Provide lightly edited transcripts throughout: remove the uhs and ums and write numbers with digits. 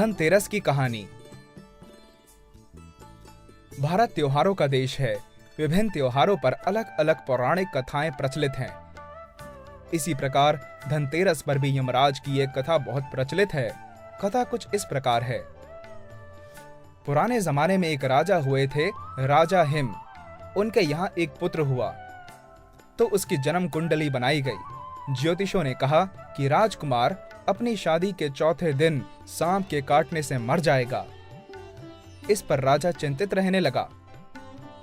धनतेरस की कहानी। भारत त्योहारों का देश है। विभिन्न त्योहारों पर अलग अलग पौराणिक कथाएं प्रचलित हैं। इसी प्रकार धनतेरस पर भी यमराज की एक कथा बहुत प्रचलित है। कथा कुछ इस प्रकार है। पुराने जमाने में एक राजा हुए थे, राजा हिम। उनके यहाँ एक पुत्र हुआ तो उसकी जन्म कुंडली बनाई गई। ज्योतिषों ने कहा कि राजकुमार अपनी शादी के चौथे दिन सांप के काटने से मर जाएगा। इस पर राजा चिंतित रहने लगा।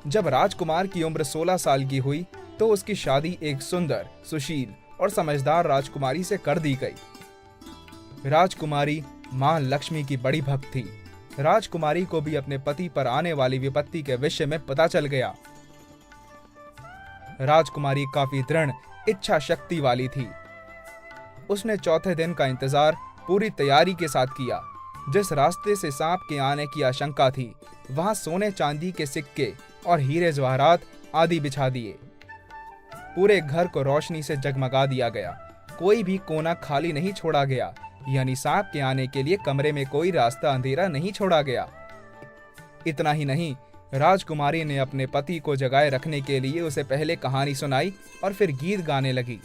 जब राजकुमार की उम्र 16 साल की हुई तो उसकी शादी एक सुंदर, सुशील और समझदार राजकुमारी से कर दी गई। राजकुमारी मां लक्ष्मी की बड़ी भक्त थी। राजकुमारी को भी अपने पति पर आने वाली विपत्ति के विषय में पता चल गया। राजकुमारी काफी दृढ़ इच्छा शक्ति वाली थी। उसने चौथे दिन का इंतजार पूरी तैयारी के साथ किया। जिस रास्ते से सांप के आने की आशंका थी वहां सोने चांदी के सिक्के और हीरे जवाहरात आदि बिछा दिए। पूरे घर को रोशनी से जगमगा दिया गया। कोई भी कोना खाली नहीं छोड़ा गया, यानी सांप के आने के लिए कमरे में कोई रास्ता अंधेरा नहीं छोड़ा गया। इतना ही नहीं, राजकुमारी ने अपने पति को जगाए रखने के लिए उसे पहले कहानी सुनाई और फिर गीत गाने लगी।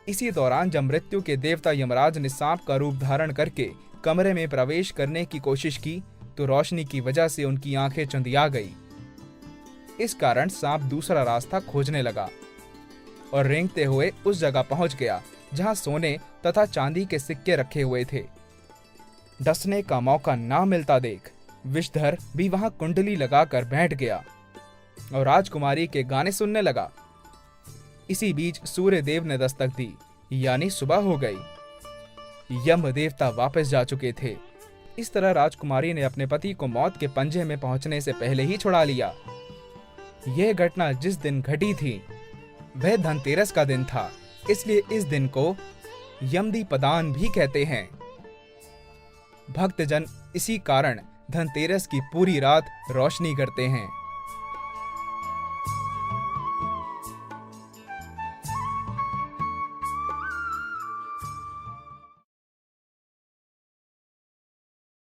इसी दौरान जब मृत्यु के देवता यमराज ने सांप का रूप धारण करके कमरे में प्रवेश करने की कोशिश की तो रोशनी की वजह से उनकी आंखें चंदिया गई। इस कारण सांप दूसरा रास्ता खोजने लगा और रेंगते हुए उस जगह पहुंच गया जहां सोने तथा चांदी के सिक्के रखे हुए थे। डसने का मौका ना मिलता देख विषधर भी वहां कुंडली लगाकर बैठ गया और राजकुमारी के गाने सुनने लगा। इसी बीच सूर्य देव ने दस्तक दी, यानी सुबह हो गई। यम देवता वापस जा चुके थे। इस तरह राजकुमारी ने अपने पति को मौत के पंजे में पहुंचने से पहले ही छुड़ा लिया। यह घटना जिस दिन घटी थी वह धनतेरस का दिन था, इसलिए इस दिन को यमदीपदान भी कहते हैं। भक्तजन इसी कारण धनतेरस की पूरी रात रोशनी करते हैं।